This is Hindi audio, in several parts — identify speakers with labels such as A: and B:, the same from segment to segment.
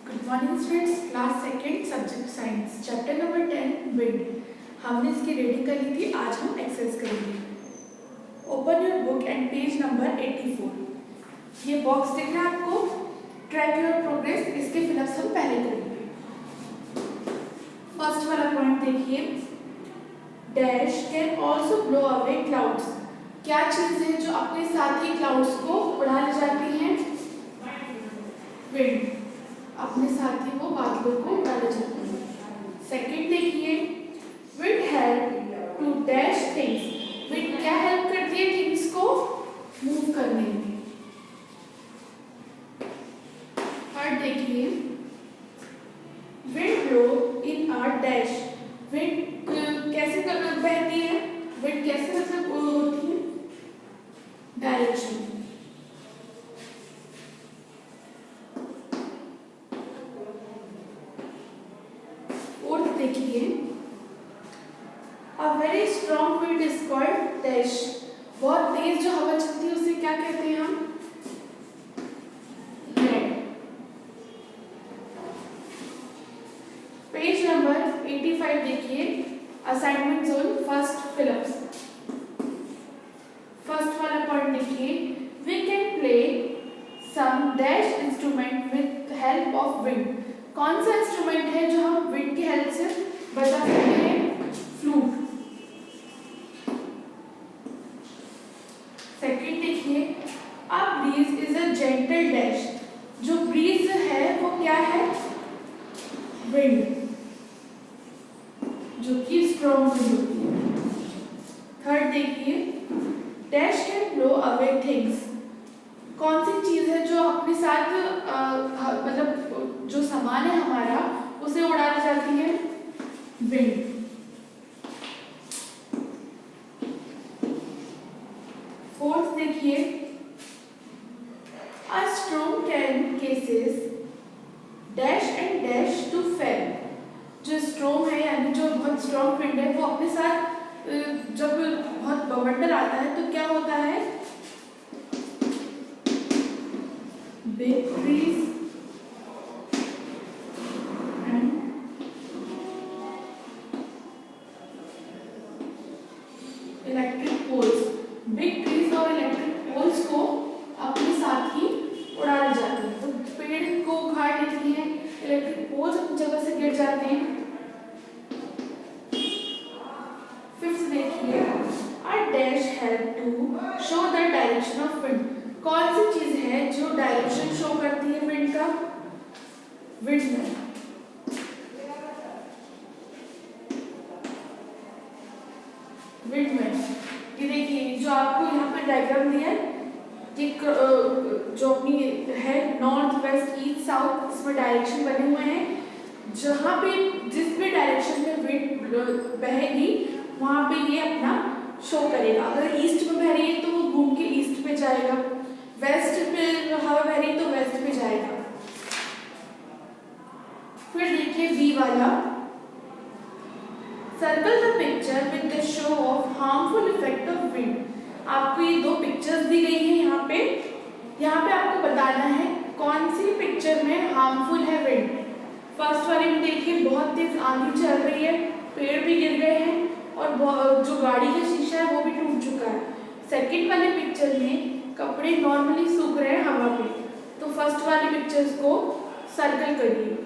A: Good morning students, class second subject science chapter number 10 wind. हमने इसकी रीडिंग कर ली थी, आज हम एक्सरसाइज करेंगे। Open your book and page number 84। ये बॉक्स दिख रहा है आपको, ट्रैक योर प्रोग्रेस, इसके फिलअप्स हम पहले करेंगे। फर्स्ट वाला पॉइंट देखिए, dash can also blow away clouds. क्या चीज है जो अपने साथ ही क्लाउड्स को उड़ा ले जाती है? विंड। अपने साथ ही वो बादलों को उड़ा ले जाती है। सेकंड देखिए, wind help to dash things. Wind क्या हेल्प करती है थिंग्स को मूव करने में। थर्ड देखिए, wind blow in a dash. Wind कैसे बहती है? विंड कैसे होती है? डायरेक्शन। देखिए, a very strong wind is called dash। बहुत तेज जो हवा चलती है उसे क्या कहते हैं हम? पेज नंबर 85 देखिए, assignment zone first fill-ups. First वाला पॉइंट देखिए, we can play some dash instrument with help of wind। कौन सा इंस्ट्रूमेंट है जो हम विंड की हेल्प से बजा सकते हैं? फ्लूट। सेकंड देखिए, a breeze is a gentle dash. जो ब्रीज है वो क्या है? विंड, जो कि स्ट्रॉन्ग विंड होती है। थर्ड देखिए, dash can blow away things. कौन सी चीज है जो अपने साथ मतलब जो सामान है हमारा उसे उड़ा ले जाती है? विंड। फोर्थ देखिए, a storm can causes dash and dash to fell. जो स्टॉर्म है यानी जो बहुत स्ट्रॉन्ग विंड है वो अपने साथ जब बहुत बवंडर आता है तो क्या होता है? Big trees electric poles. Big trees और इलेक्ट्रिक पोल्स को अपने साथ ही उड़ा ले जाते हैं। तो पेड़ को उखाड़ लेती है, इलेक्ट्रिक पोल्स अपनी जगह से गिर जाते हैं। फिफ्थ देखिए, a dash help to show the direction of wind. कौन सी चीज है जो डायरेक्शन शो करती है विंड का? विंड में ये देखिए, जो आपको यहाँ पे डायग्राम दिया है, जो अपनी है नॉर्थ वेस्ट ईस्ट साउथ, इसमें डायरेक्शन बने हुए हैं। जहाँ पे जिस भी डायरेक्शन में विंड बहेगी वहाँ पे ये अपना शो करेगा। अगर ईस्ट में बह रही है तो वो घूम के ईस्ट पे जाएगा, वेस्ट पे हवा बह रही है तो वेस्ट पे जाएगा। फिर देखिए बी वाला, circle the picture with the show off harmful effect of wind. आपको ये दो पिक्चर्स दी गई हैं यहाँ पे आपको बताना है कौन सी पिक्चर में हार्मफुल है विंड। फर्स्ट वाले में देखिए, बहुत तेज आंधी चल रही है, पेड़ भी गिर गए हैं और जो गाड़ी का शीशा है वो भी टूट चुका है। सेकंड वाले पिक्चर में कपड़े नॉर्मली सूख रहे हैं हवा पे। तो फर्स्ट वाले पिक्चर्स को सर्कल करिए।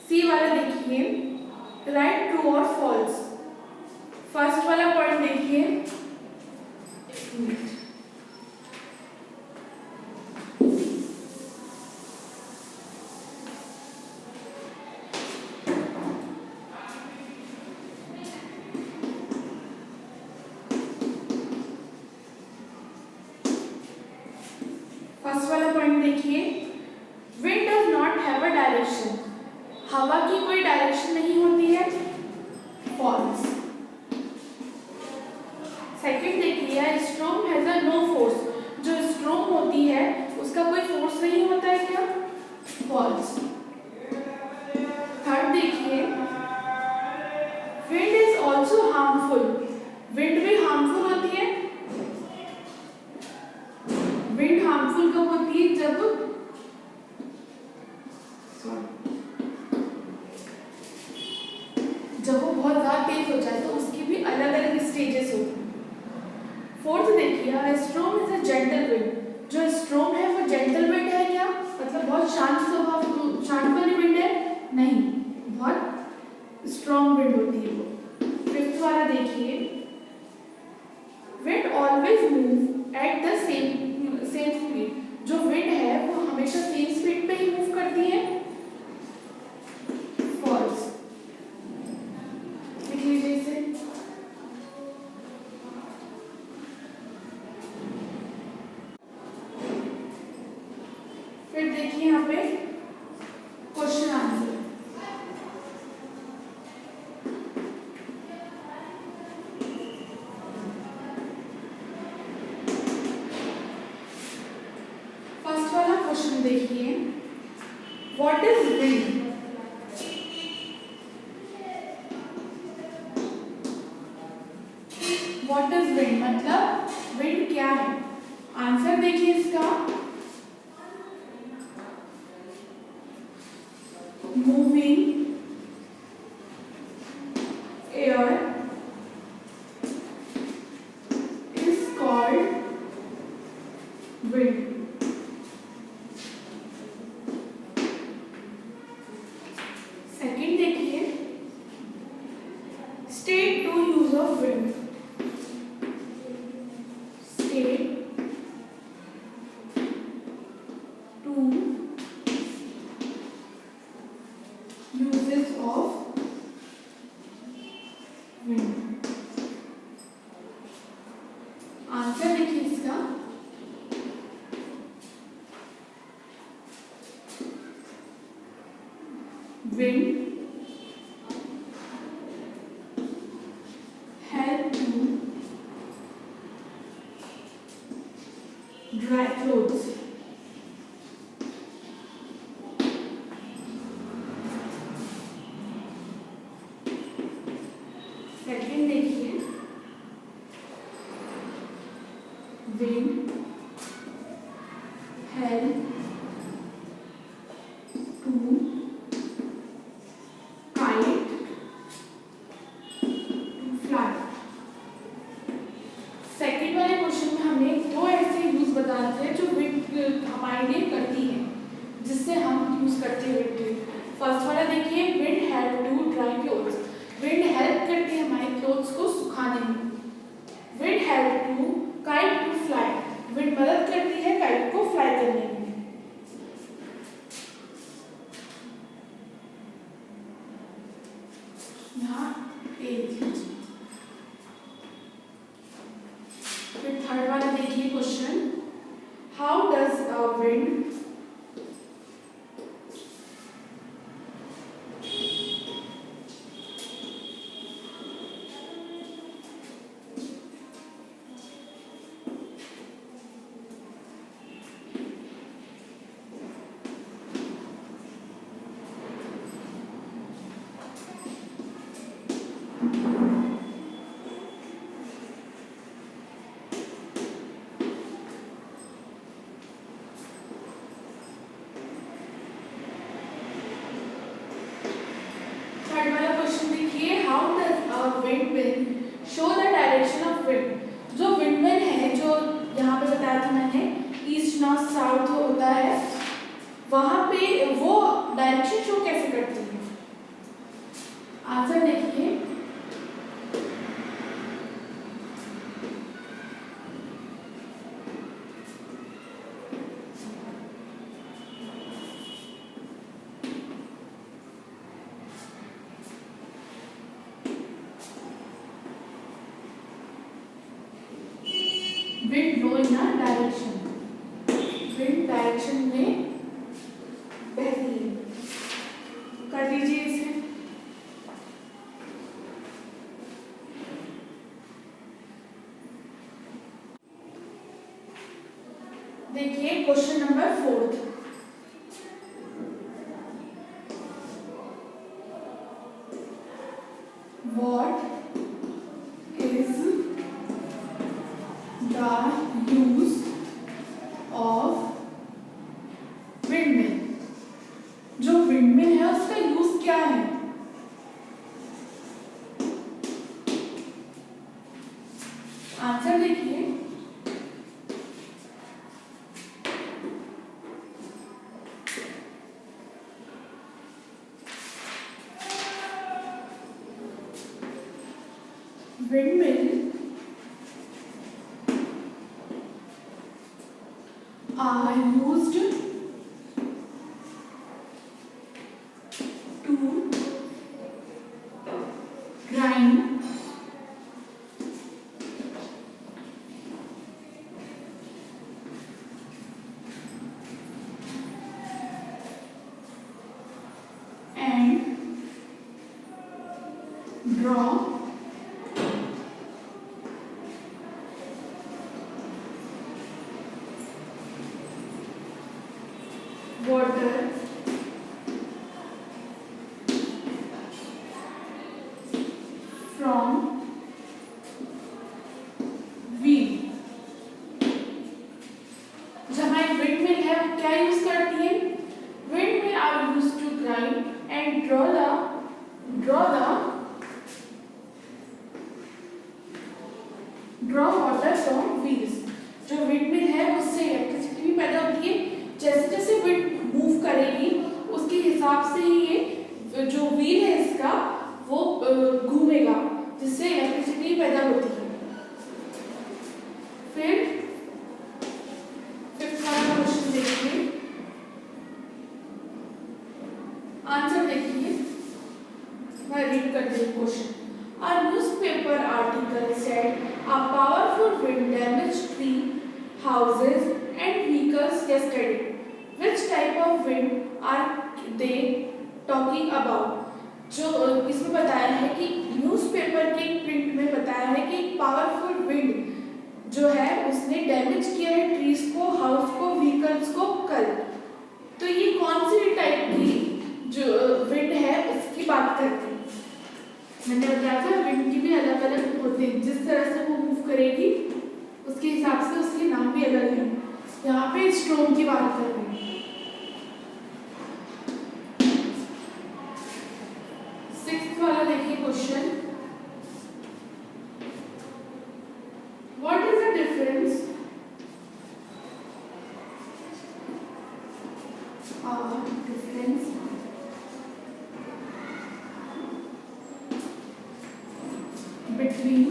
A: सी वाला देखिए, राइट ट्रू और फॉल्स। फर्स्ट वाला पॉइंट देखिए, फर्स्ट वाला पॉइंट देखिए, wind does not have a direction. हवा की कोई डायरेक्शन नहीं होती है, फॉल्स। सेकंड देखिए, storm has a no force. जो स्टॉर्म होती है उसका कोई फोर्स नहीं होता है, क्या? फॉल्स। थर्ड देखिए, wind is also harmful. Wind भी हार्मफुल होती है। विंड हार्मफुल कब होती है? जब हो जाए तो उसकी भी अलग अलग स्टेजेस होती हैं। फोर्थ देखिए, स्ट्रोम इज अ जेंटल विंड। जो स्ट्रोम है वो जेंटल विंड है क्या, मतलब बहुत शांत स्वभाव, शांत वाली विंड है? नहीं, बहुत स्ट्रॉन्ग विंड होती है वो। फिफ्थ वाला देखिए, wind always move at the same speed. जो विंड है वो हमेशा सेम स्पीड पे ही मूव करती है। फॉल्स, लिख लीजिए इसे। फिर देखिए यहाँ पे क्वेश्चन आंसर। फर्स्ट वाला क्वेश्चन देखिए, what is wind? What is wind मतलब विंड क्या है? आंसर देखिए इसका, moving air is called wind. Second देखिए, state to use of wind. State to uses of wind। Answer देखिए इसका, wind help to dry clothes। Second देखिए, wind help to kite to fly. Second वाले क्वेश्चन में हमें दो ऐसे यूज बताने थे जो विंड हमारे लिए करती है, जिससे हम यूज करते हैं विंड के। फर्स्ट वाला देखिए, wind help to dry clothes. Wind help करती है हमारे क्लोथ्स को सुखाने में। Wind help to kite to fly. Wind मदद करती है काइट को फ्लाई करने में। यहाँ फिर थर्ड वाला देखिए question, how does a wind wind show the direction of wind. जो विंडमिल है, जो यहाँ पे बताया था मैंने, ईस्ट नॉर्थ साउथ होता है, वहां पे वो डायरेक्शन शो कैसे करती है? आंसर देखिए, wind blow in a direction, wind direction में बहती है। कर दीजिए इसे। देखिए question number 4, what is the use of windmill. जो विंडमिल है उसका यूज क्या है? windmill are used to grind and draw water from wheel। जो हमारी विंडमिल है वो क्या यूज करती है? Windmill are use to grind and draw the water from wheels. जो विंडमिल है उससे इलेक्ट्रिसिटी भी पैदा होती है। जैसे जैसे विंड मूव करेगी उसके हिसाब से ही ये जो व्हील है इसका वो घूमेगा, जिससे इलेक्ट्रिसिटी पैदा होती है। फिर फिफ्थ वाला क्वेश्चन देखिए, आंसर देखिए, मैं रीड करती हूँ question. A newspaper article said a powerful wind damaged three houses and vehicles yesterday. Which type of wind are they talking about? जो इसमें बताया है कि न्यूज़पेपर के प्रिंट में बताया है कि पावरफुल विंड जो है उसने डैमेज किया है ट्रीज को, हाउस को, व्हीकल्स को कल। तो ये कौन सी टाइप की जो विंड है उसकी बात करते हैं? मैंने बताया था विंड की भी अलग अलग होते हैं, जिस तरह से वो मूव करेगी उसके हिसाब से उसके नाम भी अलग हैं। यहाँ पे स्ट्रोम की बात कर रहे हैं। सिक्स्थ वाला देखिए question, what is the difference between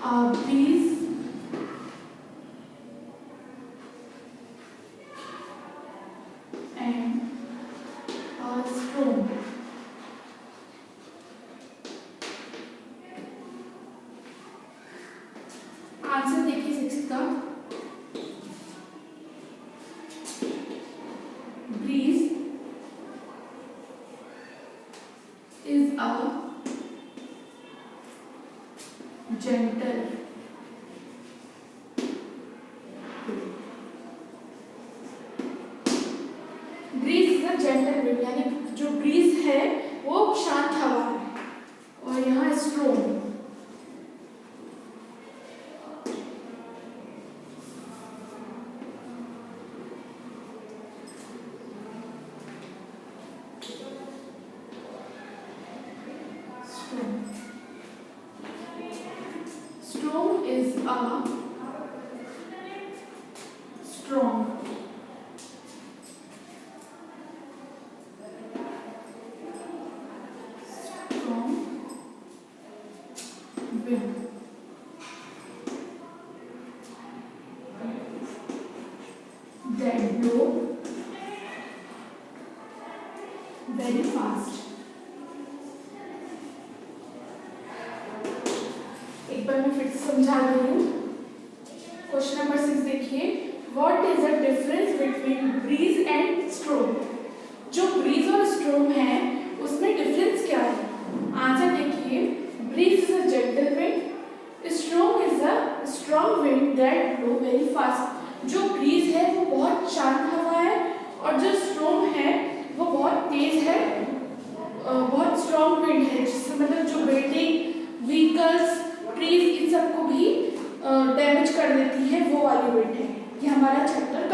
A: a breeze and a storm? Answer देखिए सिक्स का, breeze is a gentle breeze is a gentle wind, यानी जो ब्रीज है वो शांत हवा है। और यहाँ स्ट्रोम, storm is a strong wind that blow very fast। एक बार मैं फिर से समझा रही हूँ। क्वेश्चन नंबर 6 देखिए, what is the difference between breeze and storm? जो ब्रीज और स्ट्रोम है उसमें डिफरेंस क्या है? आंसर देखिए, breeze is a gentle wind, storm is a strong wind that blow very fast. जो ब्रीज है वो बहुत शांत हवा है और जो स्ट्रोम है वो बहुत तेज है, बहुत स्ट्रॉन्ग विंड है, जिससे मतलब जो बिल्डिंग, व्हीकल्स, ट्रीज इन सबको भी डैमेज कर देती है, वो वाली विंड है। ये हमारा चैप्टर